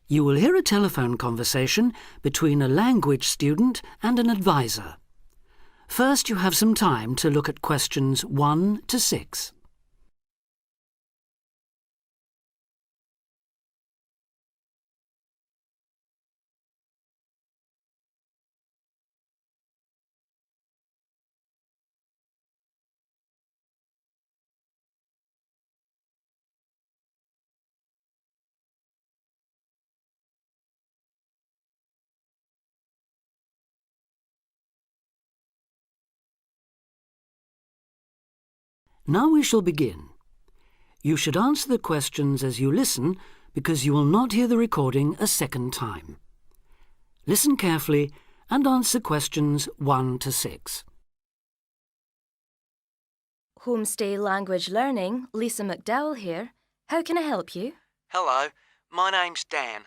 You will hear a telephone conversation between a language student and an advisor. First, you have some time to look at questions 1 to 6. Now we shall begin. You should answer the questions as you listen because you will not hear the recording a second time. Listen carefully and answer questions 1 to 6. Homestay Language Learning, Lisa McDowell here. How can I help you? Hello, my name's Dan,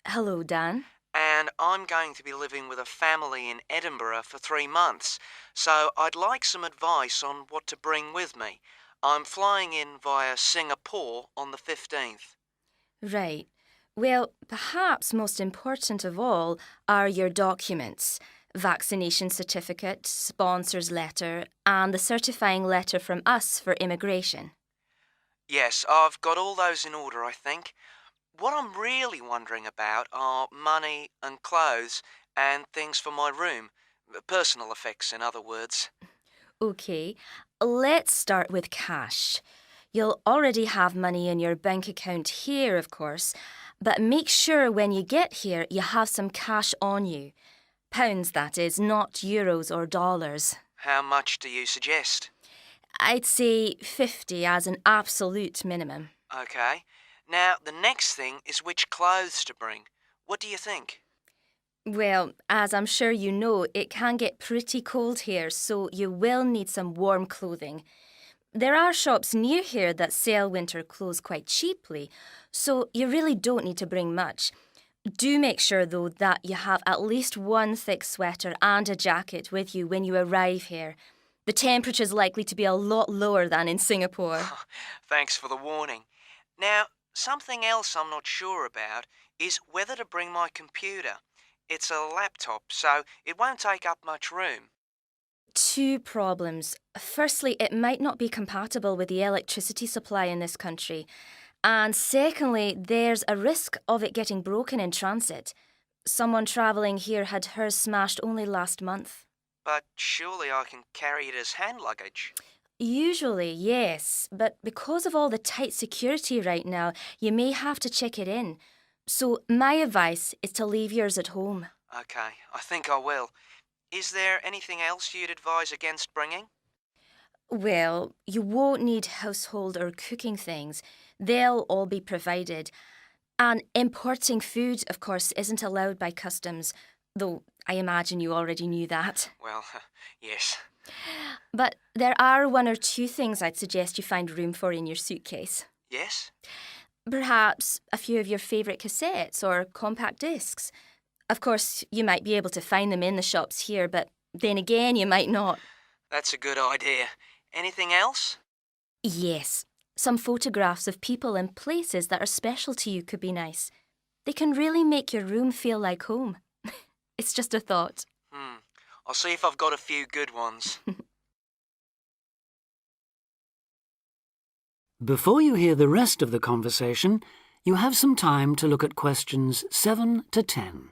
Hello, Dan. and I'm going to be living with a family in Edinburgh for 3 months, so I'd like some advice on what to bring with me. I'm flying in via Singapore on the 15th. Right. Well, perhaps most important of all are your documents. Vaccination certificate, sponsor's letter, and the certifying letter from us for immigration. Yes, I've got all those in order, I think. What I'm really wondering about are money and clothes and things for my room. Personal effects, in other words. OK, let's start with cash. You'll already have money in your bank account here, of course, but make sure when you get here you have some cash on you. Pounds, that is, not euros or dollars. How much do you suggest? I'd say 50 as an absolute minimum. OK. Now, the next thing is which clothes to bring. What do you think? Well, as I'm sure you know, it can get pretty cold here, so you will need some warm clothing. There are shops near here that sell winter clothes quite cheaply, so you really don't need to bring much. Do make sure, though, that you have at least one thick sweater and a jacket with you when you arrive here. The temperature's likely to be a lot lower than in Singapore. Thanks for the warning. Now, something else I'm not sure about is whether to bring my computer. It's a laptop, so it won't take up much room. 2 problems. Firstly, it might not be compatible with the electricity supply in this country. And secondly, there's a risk of it getting broken in transit. Someone travelling here had hers smashed only last month. But surely I can carry it as hand luggage. Usually, yes, but because of all the tight security right now, you may have to check it in. So my advice is to leave yours at home. OK, I think I will. Is there anything else you'd advise against bringing? Well, you won't need household or cooking things. They'll all be provided. And importing food, of course, isn't allowed by customs, though I imagine you already knew that. Well, yes. But there are 1 or 2 things I'd suggest you find room for in your suitcase. Yes? Perhaps a few of your favourite cassettes or compact discs. Of course, you might be able to find them in the shops here, but then again, you might not. That's a good idea. Anything else? Yes, some photographs of people and places that are special to you could be nice. They can really make your room feel like home. It's just a thought. I'll see if I've got a few good ones. Before you hear the rest of the conversation, you have some time to look at questions 7 to 10.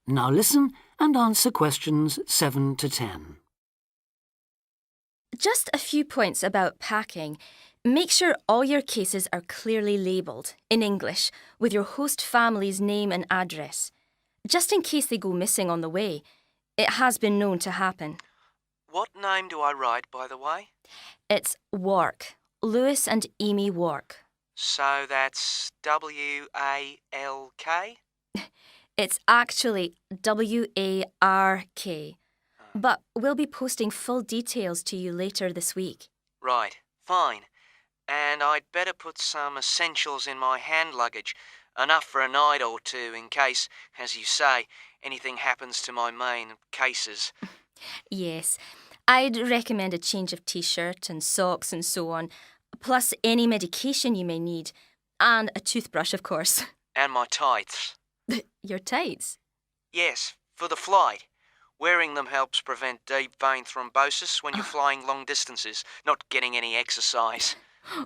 Now listen and answer questions 7 to 10. Just a few points about packing. Make sure all your cases are clearly labelled, in English, with your host family's name and address. Just in case they go missing on the way. It has been known to happen. What name do I write, by the way? It's Wark. Lewis and Amy Wark. So that's W-A-L-K? It's actually WARK. But we'll be posting full details to you later this week. Right, fine. And I'd better put some essentials in my hand luggage, enough for a night or two in case, as you say, anything happens to my main cases. Yes, I'd recommend a change of t-shirt and socks and so on, plus any medication you may need, and a toothbrush, of course. And my tights. Your tights? Yes, for the flight. Wearing them helps prevent deep vein thrombosis when you're flying long distances, not getting any exercise.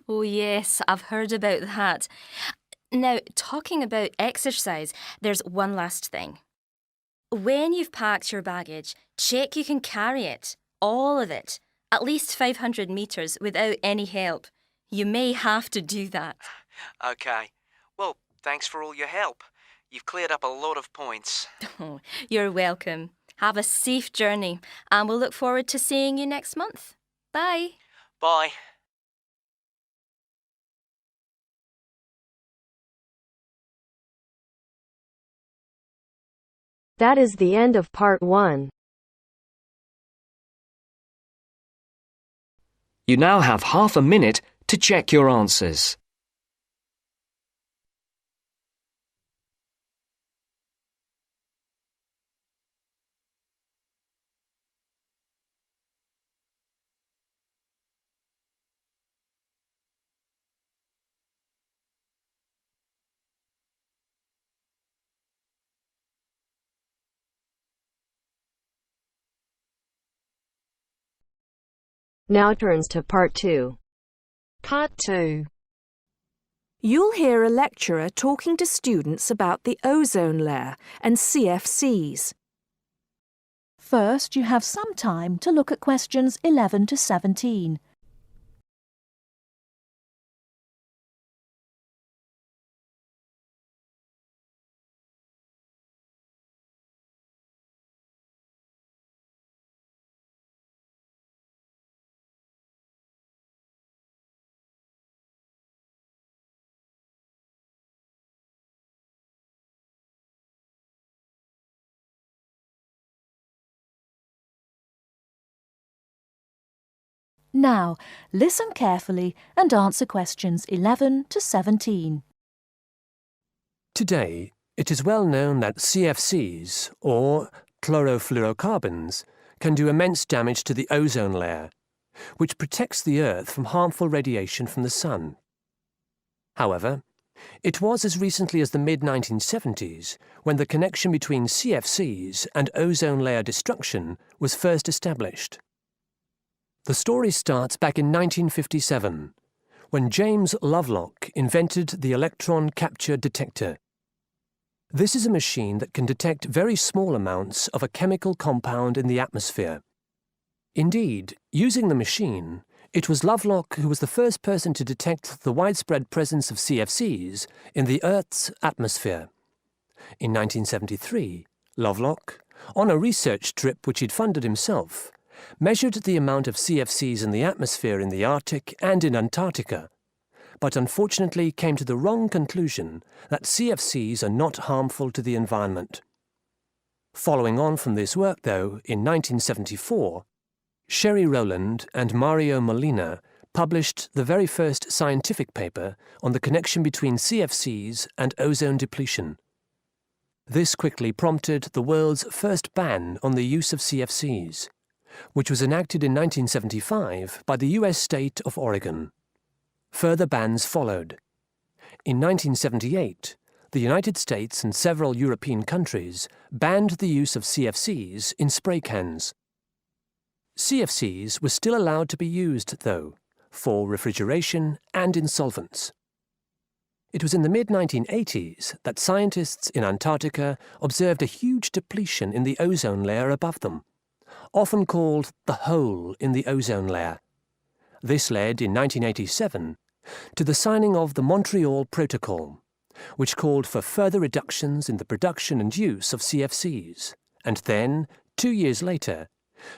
Oh yes, I've heard about that. Now, talking about exercise, there's one last thing. When you've packed your baggage, check you can carry it, all of it, at least 500 metres without any help. You may have to do that. Okay. Well, thanks for all your help. You've cleared up a lot of points. Oh, you're welcome. Have a safe journey, and we'll look forward to seeing you next month. Bye. Bye. That is the end of part 1. You now have half a minute to check your answers. Now turns to part 2. Part 2. You'll hear a lecturer talking to students about the ozone layer and CFCs. First, you have some time to look at questions 11 to 17. Now, listen carefully and answer questions 11 to 17. Today, it is well known that CFCs, or chlorofluorocarbons, can do immense damage to the ozone layer, which protects the Earth from harmful radiation from the Sun. However, it was as recently as the mid-1970s when the connection between CFCs and ozone layer destruction was first established. The story starts back in 1957, when James Lovelock invented the Electron capture detector. This is a machine that can detect very small amounts of a chemical compound in the atmosphere. Indeed, using the machine, it was Lovelock who was the first person to detect the widespread presence of CFCs in the Earth's atmosphere. In 1973, Lovelock, on a research trip which he'd funded himself, measured the amount of CFCs in the atmosphere in the Arctic and in Antarctica, but unfortunately came to the wrong conclusion that CFCs are not harmful to the environment. Following on from this work, though, in 1974, Sherry Rowland and Mario Molina published the very first scientific paper on the connection between CFCs and ozone depletion. This quickly prompted the world's first ban on the use of CFCs, which was enacted in 1975 by the US state of Oregon. Further bans followed. In 1978, the United States and several European countries banned the use of CFCs in spray cans. CFCs were still allowed to be used, though, for refrigeration and in solvents. It was in the mid-1980s that scientists in Antarctica observed a huge depletion in the ozone layer above them, often called the hole in the ozone layer. This led, in 1987, to the signing of the Montreal Protocol, which called for further reductions in the production and use of CFCs, and then, 2 years later,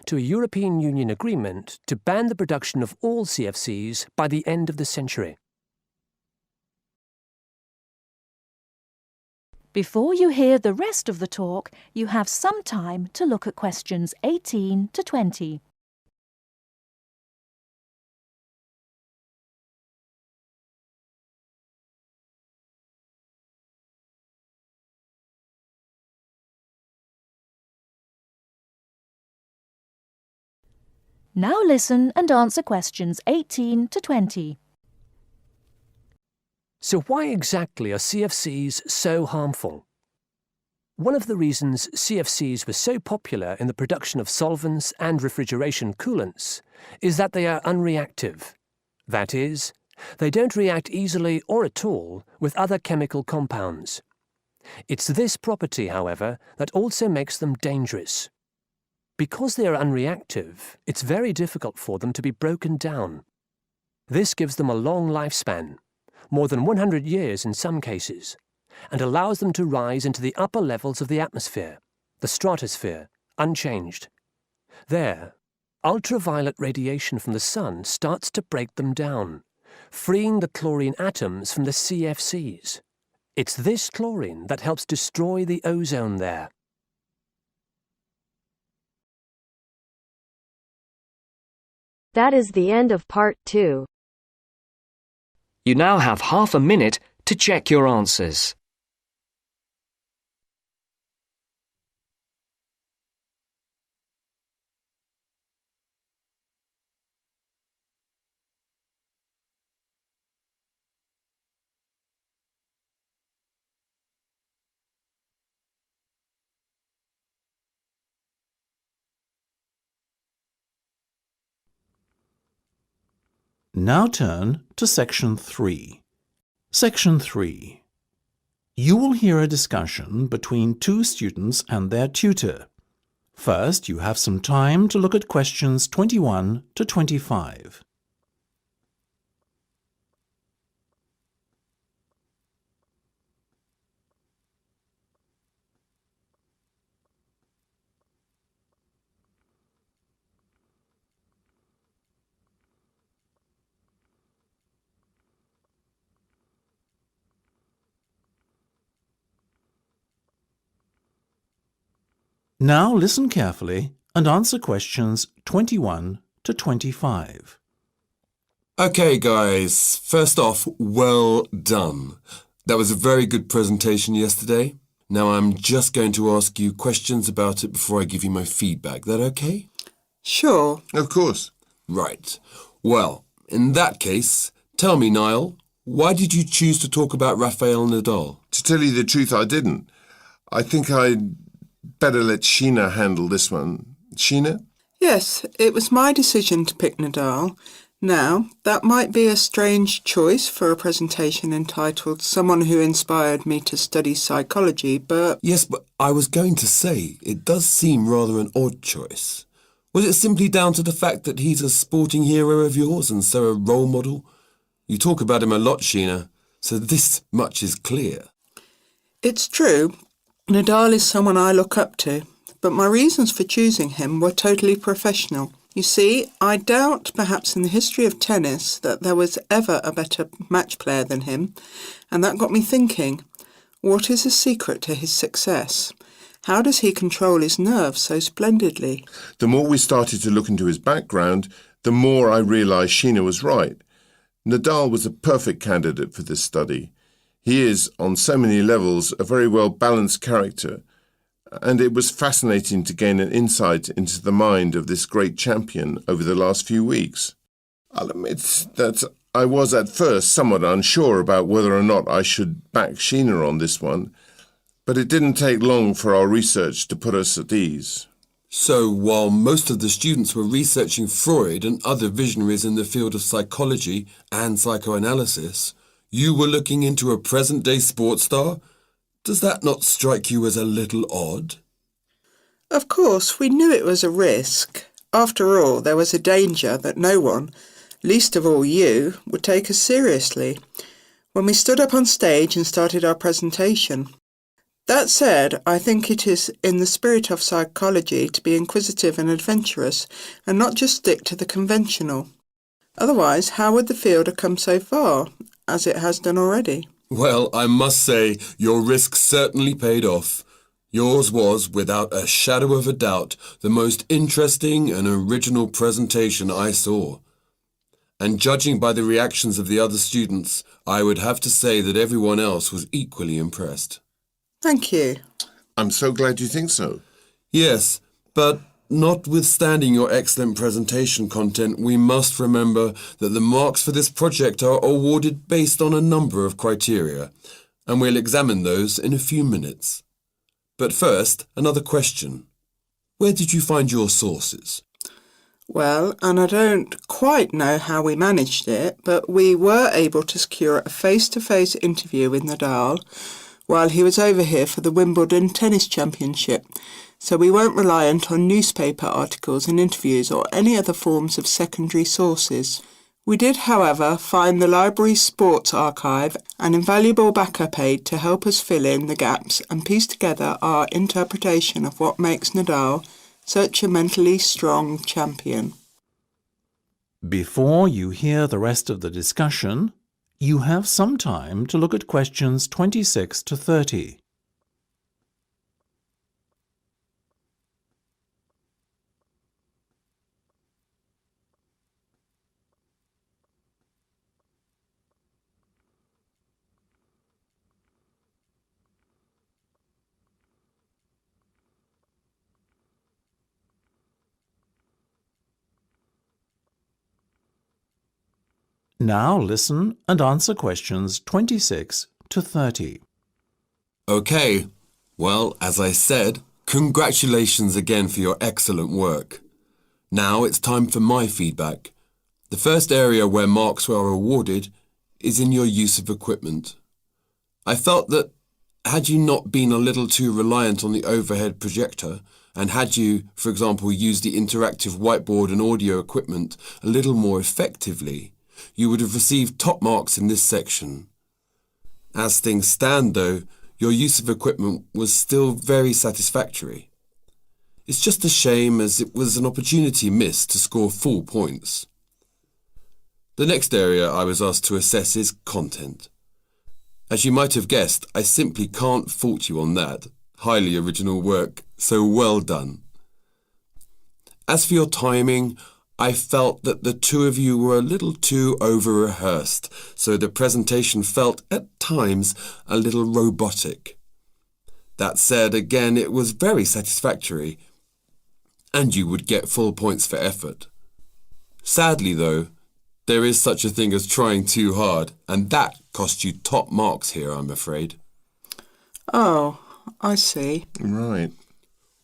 to a European Union agreement to ban the production of all CFCs by the end of the century. Before you hear the rest of the talk, you have some time to look at questions 18 to 20. Now listen and answer questions 18 to 20. So why exactly are CFCs so harmful? One of the reasons CFCs were so popular in the production of solvents and refrigeration coolants is that they are unreactive. That is, they don't react easily or at all with other chemical compounds. It's this property, however, that also makes them dangerous. Because they are unreactive, it's very difficult for them to be broken down. This gives them a long lifespan, more than 100 years in some cases, and allows them to rise into the upper levels of the atmosphere, the stratosphere, unchanged. There, ultraviolet radiation from the sun starts to break them down, freeing the chlorine atoms from the CFCs. It's this chlorine that helps destroy the ozone layer. That is the end of part 2. You now have half a minute to check your answers. Now turn to Section 3. Section 3. You will hear a discussion between two students and their tutor. First, you have some time to look at questions 21 to 25. Now listen carefully and answer questions 21 to 25. Okay, guys. First off, well done. That was a very good presentation yesterday. Now I'm just going to ask you questions about it before I give you my feedback. That okay? Sure. Of course. Right. Well, in that case, tell me, Niall, why did you choose to talk about Rafael Nadal? To tell you the truth, I didn't. I think I'd better let Sheena handle this one. Sheena? Yes, it was my decision to pick Nadal. Now, that might be a strange choice for a presentation entitled Someone Who Inspired Me to Study Psychology, but... Yes, but I was going to say, it does seem rather an odd choice. Was it simply down to the fact that he's a sporting hero of yours and so a role model? You talk about him a lot, Sheena, so this much is clear. It's true. Nadal is someone I look up to, but my reasons for choosing him were totally professional. You see, I doubt perhaps in the history of tennis that there was ever a better match player than him, and that got me thinking, what is the secret to his success? How does he control his nerves so splendidly? The more we started to look into his background, the more I realised Sheena was right. Nadal was a perfect candidate for this study. He is, on so many levels, a very well-balanced character, and it was fascinating to gain an insight into the mind of this great champion over the last few weeks. I'll admit that I was at first somewhat unsure about whether or not I should back Sheena on this one, but it didn't take long for our research to put us at ease. So, while most of the students were researching Freud and other visionaries in the field of psychology and psychoanalysis, you were looking into a present-day sports star? Does that not strike you as a little odd? Of course, we knew it was a risk. After all, there was a danger that no one, least of all you, would take us seriously when we stood up on stage and started our presentation. That said, I think it is in the spirit of psychology to be inquisitive and adventurous and not just stick to the conventional. Otherwise, how would the field have come so far, as it has done already? Well, I must say, your risk certainly paid off. Yours was, without a shadow of a doubt, the most interesting and original presentation I saw. And judging by the reactions of the other students, I would have to say that everyone else was equally impressed. Thank you. I'm so glad you think so. Yes, but notwithstanding your excellent presentation content, we must remember that the marks for this project are awarded based on a number of criteria, and we'll examine those in a few minutes. But first, another question. Where did you find your sources? Well, and I don't quite know how we managed it, but we were able to secure a face-to-face interview with Nadal while he was over here for the Wimbledon Tennis Championship, so we weren't reliant on newspaper articles and interviews or any other forms of secondary sources. We did, however, find the library's sports archive an invaluable backup aid to help us fill in the gaps and piece together our interpretation of what makes Nadal such a mentally strong champion. Before you hear the rest of the discussion, you have some time to look at questions 26 to 30. Now listen and answer questions 26 to 30. Okay, well, as I said, congratulations again for your excellent work. Now it's time for my feedback. The first area where marks were awarded is in your use of equipment. I felt that had you not been a little too reliant on the overhead projector, and had you, for example, used the interactive whiteboard and audio equipment a little more effectively, you would have received top marks in this section. As things stand, though, your use of equipment was still very satisfactory. It's just a shame as it was an opportunity missed to score full points. The next area I was asked to assess is content. As you might have guessed, I simply can't fault you on that. Highly original work, so well done. As for your timing, I felt that the two of you were a little too over-rehearsed, so the presentation felt, at times, a little robotic. That said, again, it was very satisfactory, and you would get full points for effort. Sadly, though, there is such a thing as trying too hard, and that cost you top marks here, I'm afraid. Oh, I see. Right.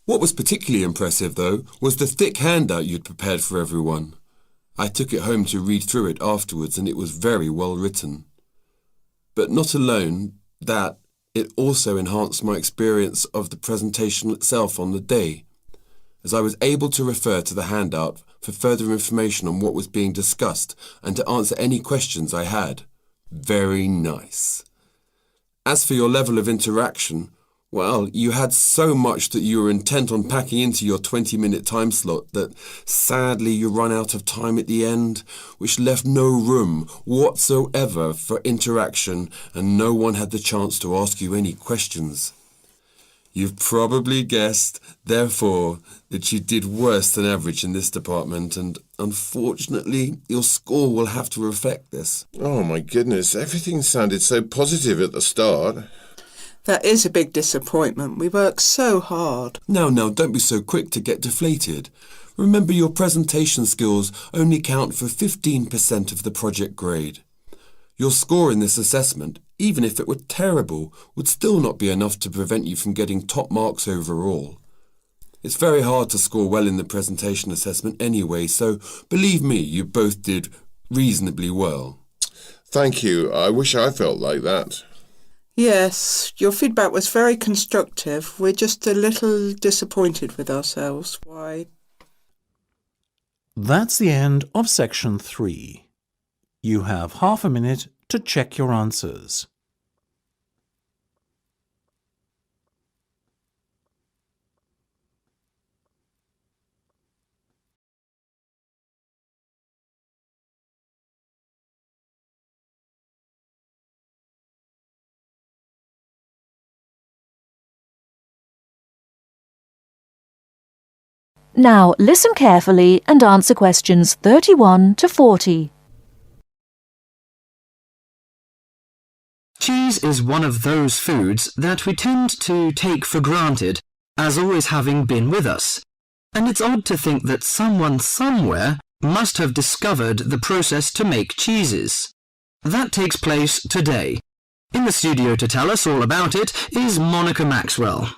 What was particularly impressive, though, was the thick handout you'd prepared for everyone. I took it home to read through it afterwards, and it was very well written. But not alone that, it also enhanced my experience of the presentation itself on the day, as I was able to refer to the handout for further information on what was being discussed and to answer any questions I had. Very nice. As for your level of interaction, well, you had so much that you were intent on packing into your 20-minute time slot that sadly you run out of time at the end, which left no room whatsoever for interaction and no one had the chance to ask you any questions. You've probably guessed, therefore, that you did worse than average in this department, and unfortunately, your score will have to reflect this. Oh my goodness, everything sounded so positive at the start. That is a big disappointment. We worked so hard. Now, don't be so quick to get deflated. Remember, your presentation skills only count for 15% of the project grade. Your score in this assessment, even if it were terrible, would still not be enough to prevent you from getting top marks overall. It's very hard to score well in the presentation assessment anyway, so believe me, you both did reasonably well. Thank you. I wish I felt like that. Yes, your feedback was very constructive. We're just a little disappointed with ourselves. Why? That's the end of section 3. You have half a minute to check your answers. Now listen carefully and answer questions 31 to 40. Cheese is one of those foods that we tend to take for granted as always having been with us. And it's odd to think that someone somewhere must have discovered the process to make cheeses. That takes place today. In the studio to tell us all about it is Monica Maxwell.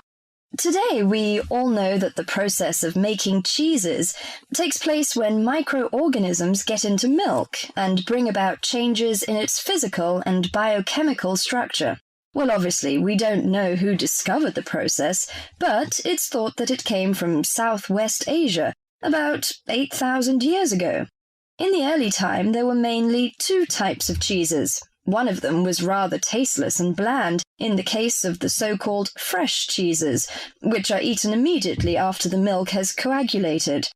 Today, we all know that the process of making cheeses takes place when microorganisms get into milk and bring about changes in its physical and biochemical structure. Well, obviously, we don't know who discovered the process, but it's thought that it came from Southwest Asia about 8,000 years ago. In the early time, there were mainly two types of cheeses. One of them was rather tasteless and bland in the case of the so-called fresh cheeses, which are eaten immediately after the milk has coagulated.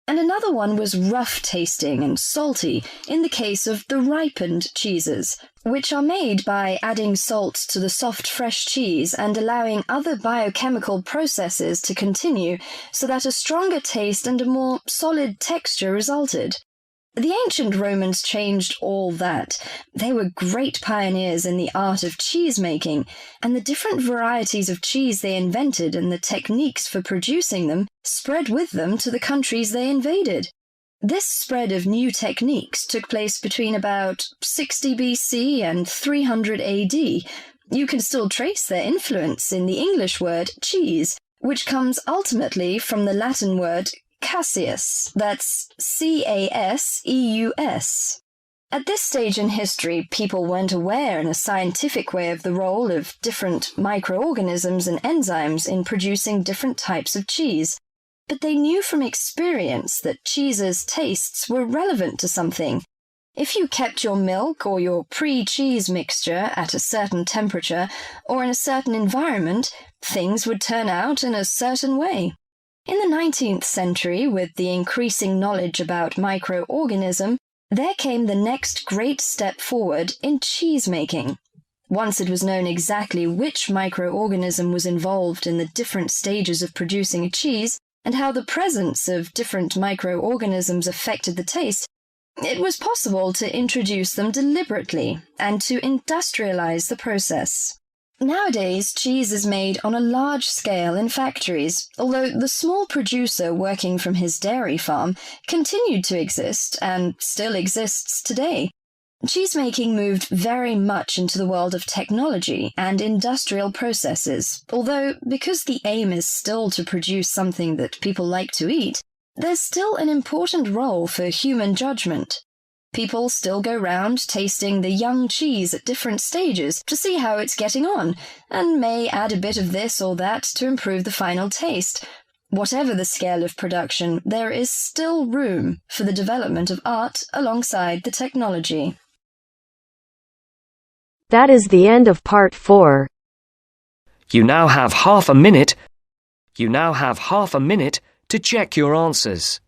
And another one was rough-tasting and salty in the case of the ripened cheeses, which are made by adding salt to the soft fresh cheese and allowing other biochemical processes to continue so that a stronger taste and a more solid texture resulted. The ancient Romans changed all that. They were great pioneers in the art of cheese-making, and the different varieties of cheese they invented and the techniques for producing them spread with them to the countries they invaded. This spread of new techniques took place between about 60 BC and 300 AD. You can still trace their influence in the English word cheese, which comes ultimately from the Latin word Caseus, that's C-A-S-E-U-S. At this stage in history, people weren't aware in a scientific way of the role of different microorganisms and enzymes in producing different types of cheese, but they knew from experience that cheese's tastes were relevant to something. If you kept your milk or your pre-cheese mixture at a certain temperature or in a certain environment, things would turn out in a certain way. In the 19th century, with the increasing knowledge about microorganism, there came the next great step forward in cheese-making. Once it was known exactly which microorganism was involved in the different stages of producing a cheese, and how the presence of different microorganisms affected the taste, it was possible to introduce them deliberately and to industrialize the process. Nowadays, cheese is made on a large scale in factories, although the small producer working from his dairy farm continued to exist and still exists today. Cheesemaking moved very much into the world of technology and industrial processes, although because the aim is still to produce something that people like to eat, there's still an important role for human judgment. People still go round tasting the young cheese at different stages to see how it's getting on, and may add a bit of this or that to improve the final taste. Whatever the scale of production, there is still room for the development of art alongside the technology. That is the end of part 4. You now have half a minute to check your answers.